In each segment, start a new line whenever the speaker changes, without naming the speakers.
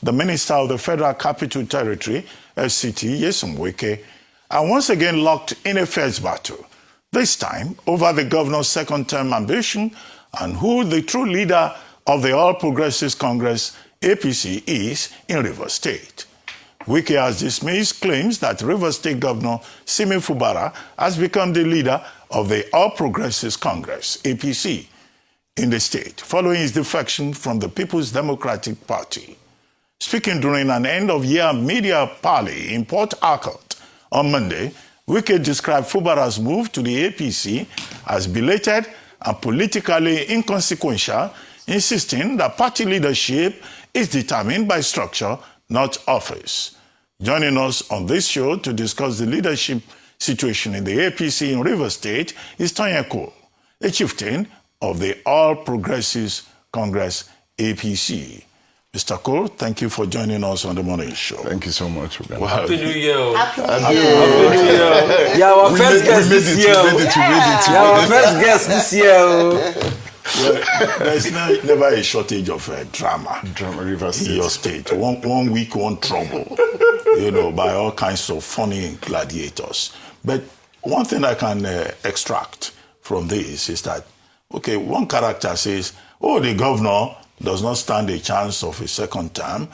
the Minister of the Federal Capital Territory, FCT, Nyesom Wike, are once again locked in a fierce battle, this time over the governor's second-term ambition and who the true leader of the All Progressives Congress, APC, is in Rivers State. Wike has dismissed claims that Rivers State Governor Simi Fubara has become the leader of the All Progressives Congress, APC, in the state, following his defection from the People's Democratic Party. Speaking during an end-of-year media parley in Port Harcourt on Monday, Wike described Fubara's move to the APC as belated and politically inconsequential, insisting that party leadership is determined by structure, not office. Joining us on this show to discuss the leadership situation in the APC in Rivers State is Toyin Cole, a chieftain of the All Progressives Congress, APC. Mr. Cole, thank you for joining us on the morning show.
Thank you so much.
Wow.
Happy New Year.
Happy New
Happy
Year.
New Year. Yeah, our first guest this year. Yeah, our first guest this year.
Well, there's never a shortage of drama
Rivers State.
in your state. One week, one trouble, by all kinds of funny gladiators. But one thing I can extract from this is that, okay, one character says, oh, the governor does not stand a chance of a second term.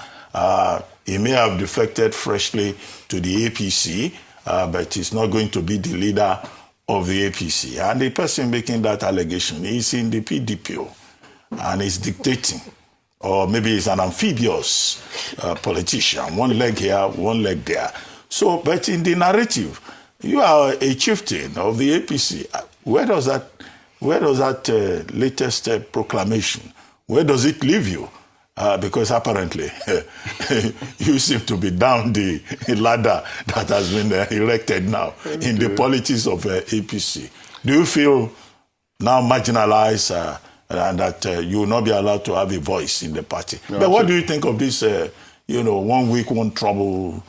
He may have defected freshly to the APC, but he's not going to be the leader of the APC. And the person making that allegation is in the PDP and is dictating. Or maybe he's an amphibious politician, one leg here, one leg there. So, but in the narrative, you are a chieftain of the APC. Where does that latest proclamation, where does it leave you? Because apparently you seem to be down the ladder that has been erected now in the politics of APC. Do you feel now marginalized and that you will not be allowed to have a voice in the party? No, but what do you think of this, 1 week, one trouble,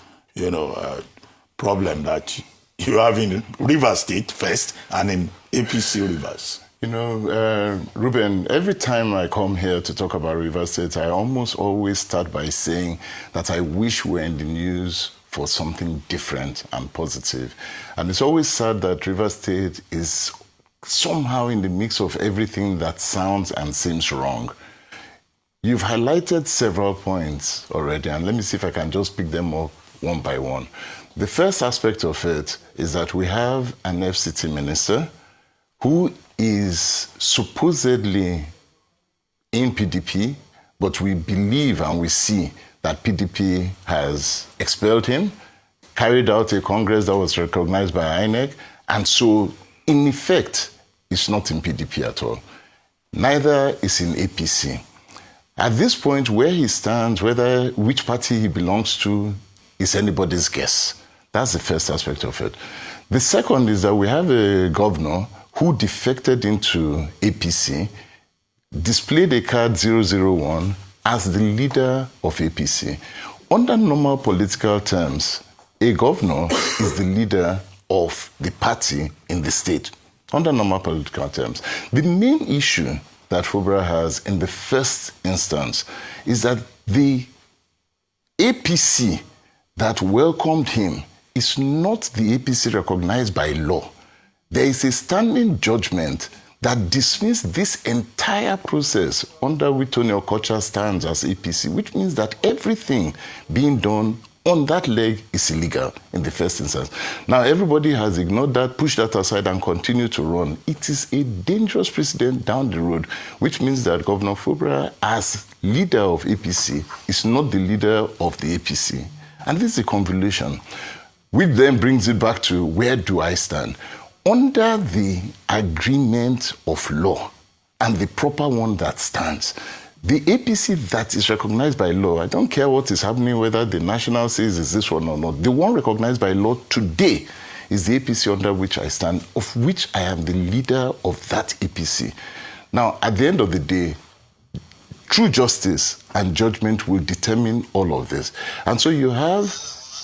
problem that you have in Rivers State first and in APC Rivers?
Ruben, every time I come here to talk about Rivers State, I almost always start by saying that I wish we were in the news for something different and positive. And it's always sad that Rivers State is somehow in the mix of everything that sounds and seems wrong. You've highlighted several points already, and let me see if I can just pick them up one by one. The first aspect of it is that we have an FCT minister who is supposedly in PDP, but we believe and we see that PDP has expelled him, carried out a congress that was recognized by INEC, and so, in effect, is not in PDP at all. Neither is in APC. At this point, where he stands, which party he belongs to, is anybody's guess. That's the first aspect of it. The second is that we have a governor who defected into APC, displayed a card 001 as the leader of APC. Under normal political terms, a governor is the leader of the party in the state, under normal political terms. The main issue that Fubara has in the first instance is that the APC that welcomed him is not the APC recognized by law. There is a standing judgment that dismissed this entire process under which Tony Okocha stands as APC, which means that everything being done on that leg is illegal in the first instance. Now, everybody has ignored that, pushed that aside, and continued to run. It is a dangerous precedent down the road, which means that Governor Fubara, as leader of APC, is not the leader of the APC. And this is a convolution, which then brings it back to where do I stand? Under the agreement of law and the proper one that stands, the APC that is recognized by law, I don't care what is happening, whether the national says is this one or not, the one recognized by law today is the APC under which I stand, of which I am the leader of that APC. Now, at the end of the day, true justice and judgment will determine all of this. And so you have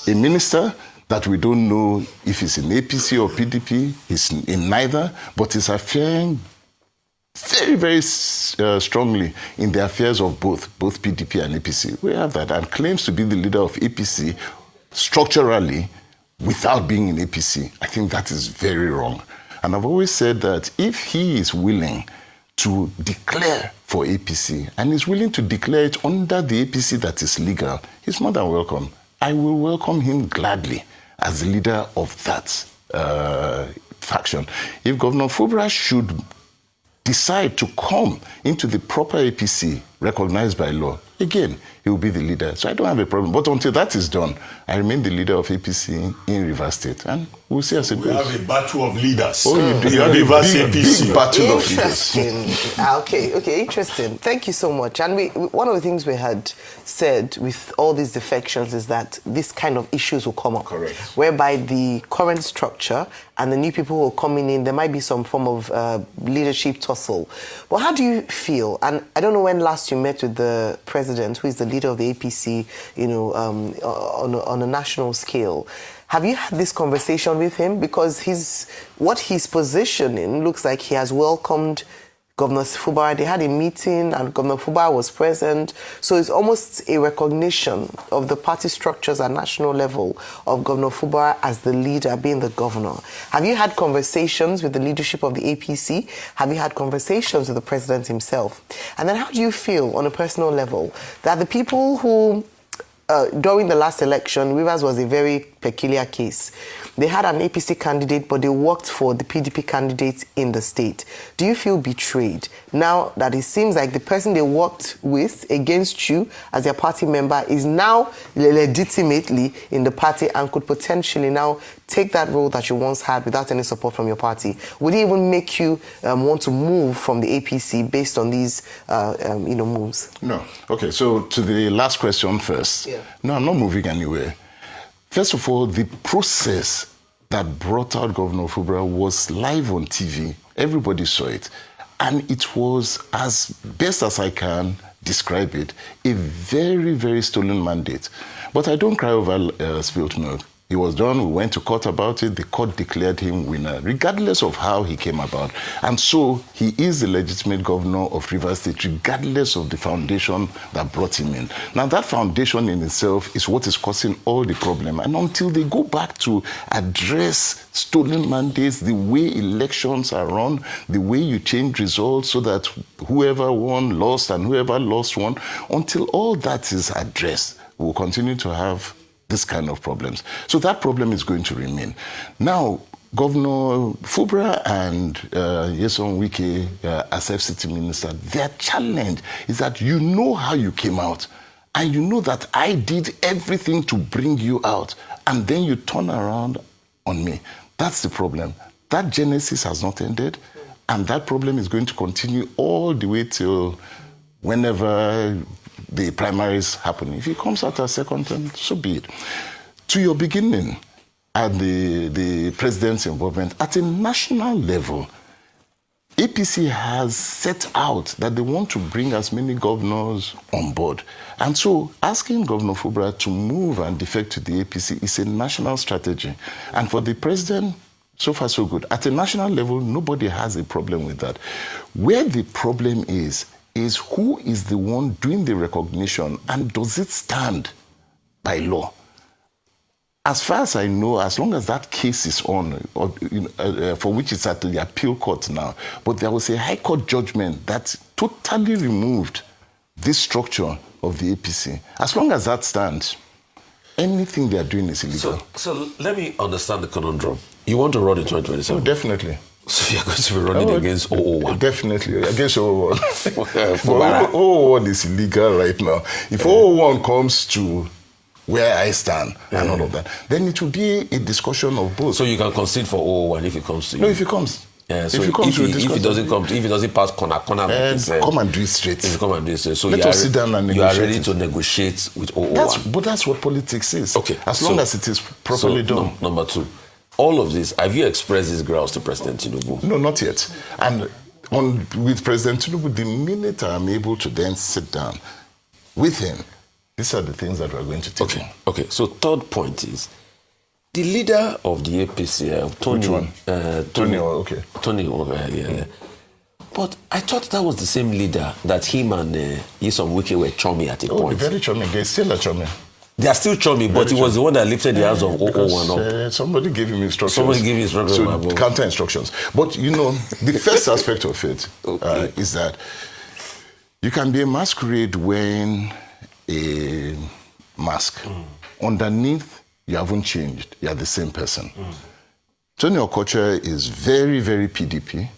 a minister that we don't know if he's in APC or PDP, he's in neither, but he's affaring very, very strongly in the affairs of both PDP and APC. We have that, and claims to be the leader of APC structurally without being in APC. I think that is very wrong. And I've always said that if he is willing to declare for APC and is willing to declare it under the APC that is legal, he's more than welcome. I will welcome him gladly as the leader of that faction. If Governor Fubara should decide to come into the proper APC recognized by law, again, he will be the leader. So I don't have a problem. But until that is done, I remain the leader of APC in Rivers State. And we'll see as it goes.
We have a battle of leaders.
Oh, you do.
You have a
big battle of leaders.
Interesting. Okay, interesting. Thank you so much. And one of the things we had said with all these defections is that this kind of issues will come up.
Correct.
Whereby the current structure and the new people who are coming in, there might be some form of leadership tussle. But how do you feel? And I don't know when last you met with the president, who is the leader of the APC, on a national scale. Have you had this conversation with him? Because what he's positioning looks like he has welcomed Governor Fubara. They had a meeting and Governor Fubara was present. So it's almost a recognition of the party structures at national level of Governor Fubara as the leader, being the governor. Have you had conversations with the leadership of the APC? Have you had conversations with the president himself? And then how do you feel on a personal level that the people who during the last election, Rivers was a very peculiar case. They had an APC candidate, but they worked for the PDP candidate in the state. Do you feel betrayed now that it seems like the person they worked with against you as their party member is now legitimately in the party and could potentially now take that role that you once had without any support from your party? Would it even make you want to move from the APC based on these moves?
No. Okay, so to the last question first.
Yeah.
No, I'm not moving anywhere. First of all, the process that brought out Governor Fubara was live on TV. Everybody saw it. And it was, as best as I can describe it, a very, very stolen mandate. But I don't cry over spilt milk. He was done. We went to court about it. The court declared him winner, regardless of how he came about. And so he is the legitimate governor of Rivers State, regardless of the foundation that brought him in. Now, that foundation in itself is what is causing all the problem. And until they go back to address stolen mandates, the way elections are run, the way you change results so that whoever won lost and whoever lost won, until all that is addressed, we'll continue to have this kind of problems. So that problem is going to remain. Now, Governor Fubara and Nyesom Wike, as FCT minister, their challenge is that you know how you came out, and you know that I did everything to bring you out, and then you turn around on me. That's the problem. That genesis has not ended, and that problem is going to continue all the way till whenever the primaries happen. If he comes out as second term, so be it. To your beginning, and the president's involvement at a national level, APC has set out that they want to bring as many governors on board. And so asking Governor Fubara to move and defect to the APC is a national strategy. And for the president, so far so good. At a national level, nobody has a problem with that. Where the problem is who is the one doing the recognition, and does it stand by law? As far as I know, as long as that case is on, for which it's at the appeal court now, but there was a high court judgment that totally removed this structure of the APC. As long as that stands, anything they are doing is illegal.
So let me understand the conundrum. You want to run in 2027?
Oh, definitely.
So you're going to be running against 001?
Definitely, against 001. But 001 is illegal right now. If 001 comes to where I stand and all of that, then it will be a discussion of both.
So you can concede for 001 if it comes to you?
No, if it comes.
Yeah, so if it doesn't pass corner,
come and do it straight.
If you come and do it straight. So
let us sit down and negotiate.
You are ready to negotiate with 001.
But that's what politics is.
Okay.
As long as it is properly done.
Number two, all of this, have you expressed these grounds to President Tinubu?
No, not yet. And with President Tinubu, the minute I'm able to then sit down with him, these are the things that we're going to take.
Okay. So third point is, the leader of the APC, Tony,
Which one? Tony, okay.
Tony, yeah. But I thought that was the same leader that him and Nyesom Wike were chummy at a point.
Very chummy. They're still a chummy.
They are still chummy, but he was the one that lifted the house of 001 up.
Somebody gave him instructions.
Somebody gave him instructions.
So counter instructions. But the first aspect of it is that you can be a masquerade wearing a mask. Underneath, you haven't changed. You are the same person. Tony Okocha is very, very PDP.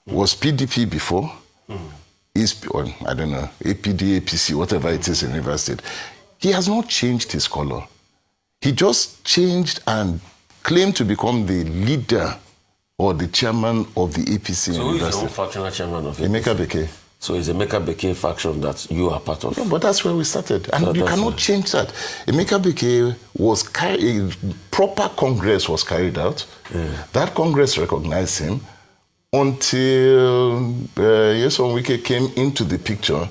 Was PDP before. Or, I don't know, APD, APC, whatever it is in Rivers State. He has not changed his color. He just changed and claimed to become the leader or the chairman of the APC in Rivers State.
So who is the own factional chairman of APC?
Emeka Beke.
So it's Emeka Beke faction that you are part of.
No, but that's where we started. And you cannot change that. Emeka Beke was a proper Congress was carried out. That Congress recognized him until Nyesom Wike came into the picture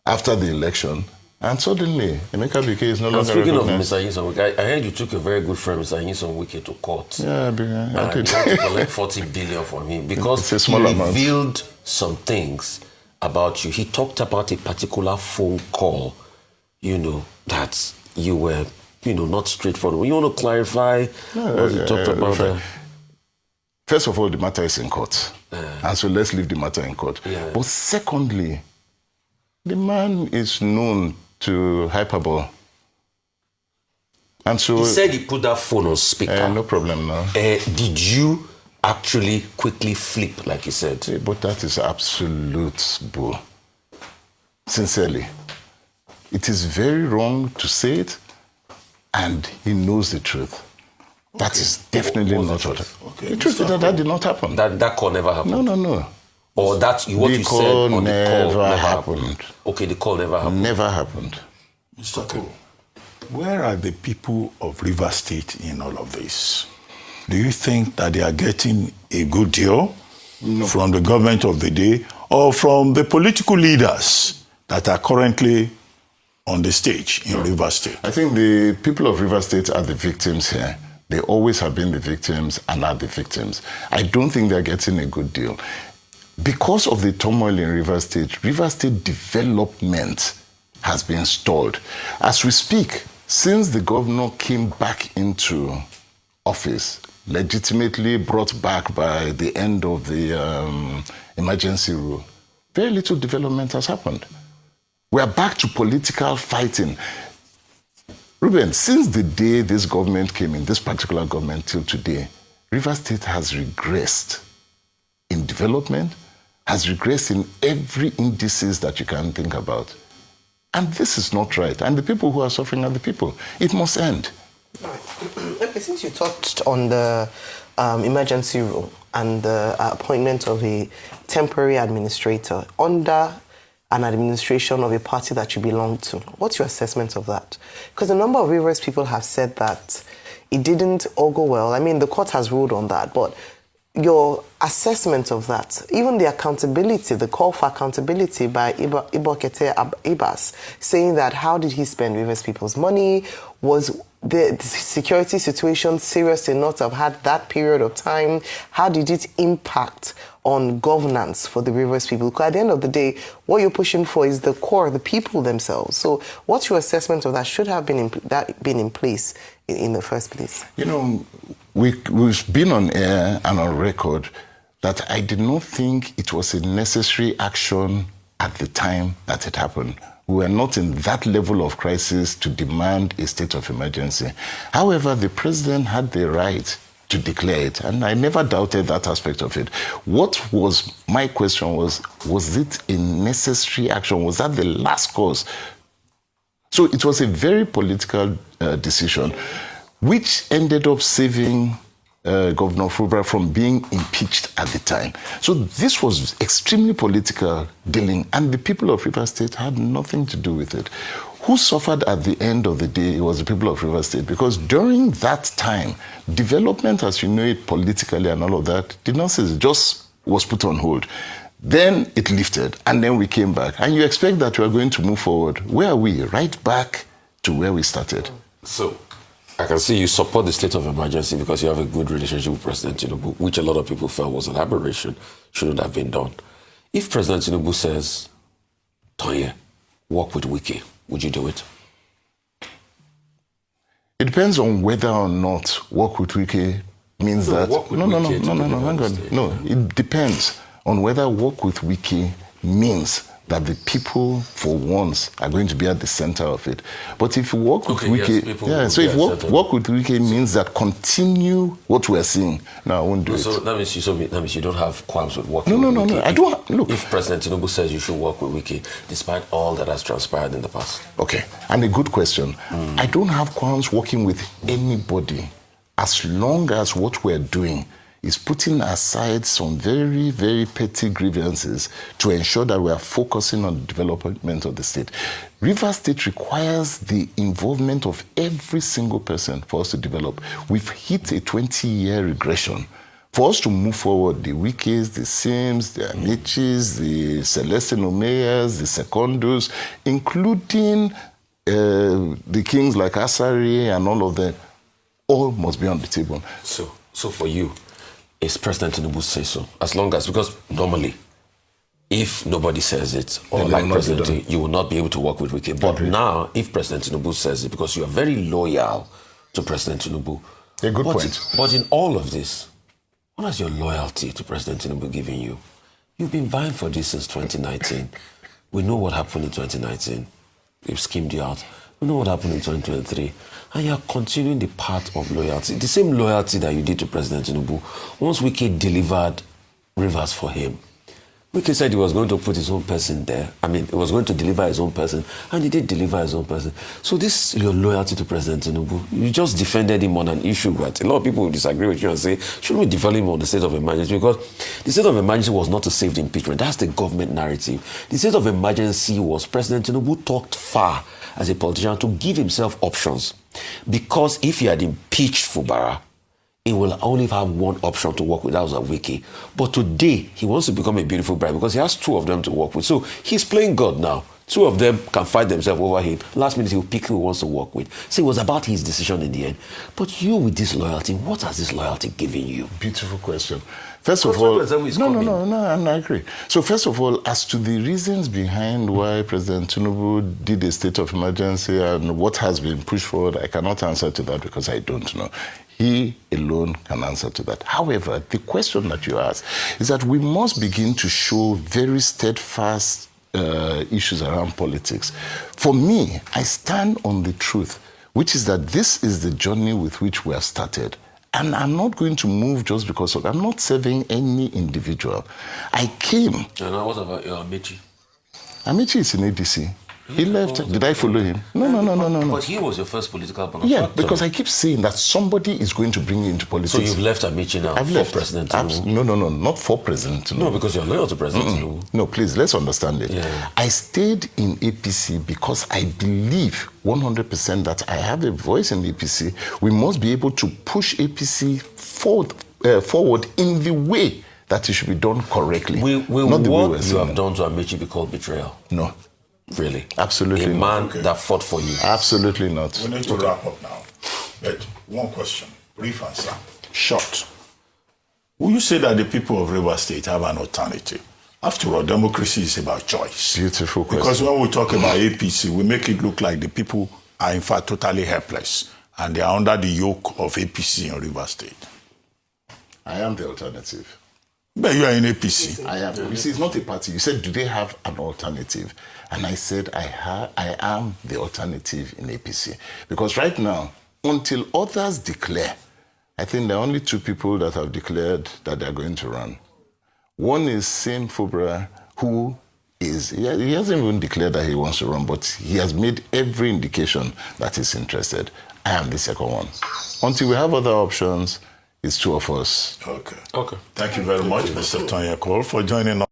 after the election. And suddenly, Emeka Beke is no longer
speaking
recognized.
of Mr. Nyesom Wike, I heard you took a very good friend, Mr. Nyesom Wike, to court.
Yeah, I did.
You want to collect 40 billion from him because
It's a small
he
amount.
revealed some things about you. He talked about a particular phone call, that you were, not straightforward. You want to clarify what you talked about?
First of all, the matter is in court. And so let's leave the matter in court.
Yeah.
But secondly, the man is known to hyperbole. And so...
He said he put that phone on speaker.
no problem now.
Did you actually quickly flip, like he said?
But that is absolute bull. Sincerely. It is very wrong to say it, and he knows the truth. That is definitely not what happened. The truth is that did not happen.
That call never happened?
No.
Or what you said on the call never happened? Okay, the call never happened.
Never happened.
Mr. Cole, where are the people of Rivers State in all of this? Do you think that they are getting a good deal from the government of the day or from the political leaders that are currently on the stage in Rivers State?
I think the people of Rivers State are the victims here. They always have been the victims and are the victims. I don't think they're getting a good deal. Because of the turmoil in Rivers State development has been stalled. As we speak, since the governor came back into office, legitimately brought back by the end of the emergency rule, very little development has happened. We are back to political fighting. Ruben, since the day this government came in, this particular government till today, Rivers State has regressed in development, has regressed in every indices that you can think about. And this is not right. And the people who are suffering are the people. It must end.
Okay, since you touched on the emergency rule and the appointment of a temporary administrator under an administration of a party that you belong to, what's your assessment of that? Because a number of Rivers people have said that it didn't all go well. I mean, the court has ruled on that, but your assessment of that, even the accountability, the call for accountability by Ibokete Ibas, saying that how did he spend Rivers people's money? Was the security situation serious enough to have had that period of time? How did it impact on governance for the Rivers people? Because at the end of the day, what you're pushing for is the core, the people themselves. So what's your assessment of that? Should have been in place in the first place?
We've been on air and on record that I did not think it was a necessary action at the time that it happened. We were not in that level of crisis to demand a state of emergency. However, the president had the right to declare it, and I never doubted that aspect of it. What was my question was it a necessary action? Was that the last cause? So it was a very political decision, which ended up saving Governor Fubara from being impeached at the time. So this was extremely political dealing, and the people of Rivers State had nothing to do with it. Who suffered at the end of the day? It was the people of Rivers State, because during that time, development, as you know it politically and all of that, did not cease. It just was put on hold. Then it lifted, and then we came back. And you expect that we are going to move forward. Where are we? Right back to where we started.
So, I can see you support the state of emergency because you have a good relationship with President Tinubu, which a lot of people felt was an aberration, shouldn't have been done. If President Tinubu says, Toye, work with Wiki, would you do it?
It depends on whether or not work with Wiki means that.
Work with
No,
Wiki to
hang
deliver
on.
the
No, it depends on whether work with Wiki means that the people, for once, are going to be at the center of it. But if you work with
Okay, yes,
Wiki,
people
yeah,
will
so
be
if
at
work,
center.
work with Wiki means that continue what we're seeing. No, I won't do it.
So that means you don't have qualms with working
No,
with
no,
Wiki.
no. I don't. Look.
If President Tinubu says you should work with Wiki, despite all that has transpired in the past.
Okay, and a good question. I don't have qualms working with anybody as long as what we're doing is putting aside some very, very petty grievances to ensure that we are focusing on the development of the state. Rivers State requires the involvement of every single person for us to develop. We've hit a 20-year regression. For us to move forward, the Wikis, the Sims, the Amichis, the Celestine Omeyas, the Secondus, including the kings like Asari and all of them, all must be on the table.
So for you, is President Tinubu say so? As long as, because normally, if nobody says it, or
Then
like
they will not be
President,
done.
you will not be able to work with Wiki. But
Agreed.
now, if President Tinubu says it, because you are very loyal to President Tinubu.
A good point.
But in all of this, what has your loyalty to President Tinubu given you? You've been vying for this since 2019. We know what happened in 2019. They've schemed you out. We know what happened in 2023. And you're continuing the path of loyalty. The same loyalty that you did to President Tinubu. Once Wiki delivered Rivers for him, Wiki said he was going to put his own person there. I mean, he was going to deliver his own person. And he did deliver his own person. So this, your loyalty to President Tinubu, you just defended him on an issue that a lot of people will disagree with you and say, shouldn't we defend him on the state of emergency? Because the state of emergency was not to save the impeachment. That's the government narrative. The state of emergency was President Tinubu talked far as a politician to give himself options. Because if he had impeached Fubara, he will only have one option to work with, that was a Wiki. But today, he wants to become a beautiful bride because he has two of them to work with. So he's playing God now. Two of them can fight themselves over him. Last minute, he'll pick who he wants to work with. So it was about his decision in the end. But you, with this loyalty, what has this loyalty given you?
Beautiful question. First of
Because
all,
President is coming.
no, I agree. So first of all, as to the reasons behind why President Tinubu did a state of emergency and what has been pushed forward, I cannot answer to that because I don't know. He alone can answer to that. However, the question that you ask is that we must begin to show very steadfast issues around politics. For me, I stand on the truth, which is that this is the journey with which we have started. And I'm not going to move just because of, I'm not serving any individual. I came.
And what about your Amici?
Amici is in ADC. He left. Did I follow him? No.
But he was your first political benefactor.
Yeah, because I keep saying that somebody is going to bring you into politics.
So you've left Amici now
I've
for
left.
President Tinubu?
No, not for President Tinubu.
No, because you're loyal to President Tinubu.
No, please, let's understand it.
Yeah.
I stayed in APC because I believe 100% that I have a voice in the APC. We must be able to push APC forward in the way that it should be done correctly.
Will
not the way we're
what you
seeing
have
it.
done to Amici be called betrayal?
No,
Really?
absolutely
A man
not.
that fought for you.
Absolutely not.
We need to wrap up now. But one question, brief answer, short. Will you say that the people of Rivers State have an alternative? After all, democracy is about choice.
Beautiful question.
Because when we talk about APC, we make it look like the people are in fact totally helpless and they are under the yoke of APC in Rivers State.
I am the alternative.
But you are in APC.
I am. You see, it's not a party. You said, do they have an alternative? And I said, I am the alternative in APC. Because right now, until others declare, I think there are only two people that have declared that they're going to run. One is Sim Fubara, who is, he hasn't even declared that he wants to run, but he has made every indication that he's interested. I am the second one. Until we have other options, it's two of us.
Okay.
Okay.
Thank you very much, Mr. Tonya Cole, for joining us.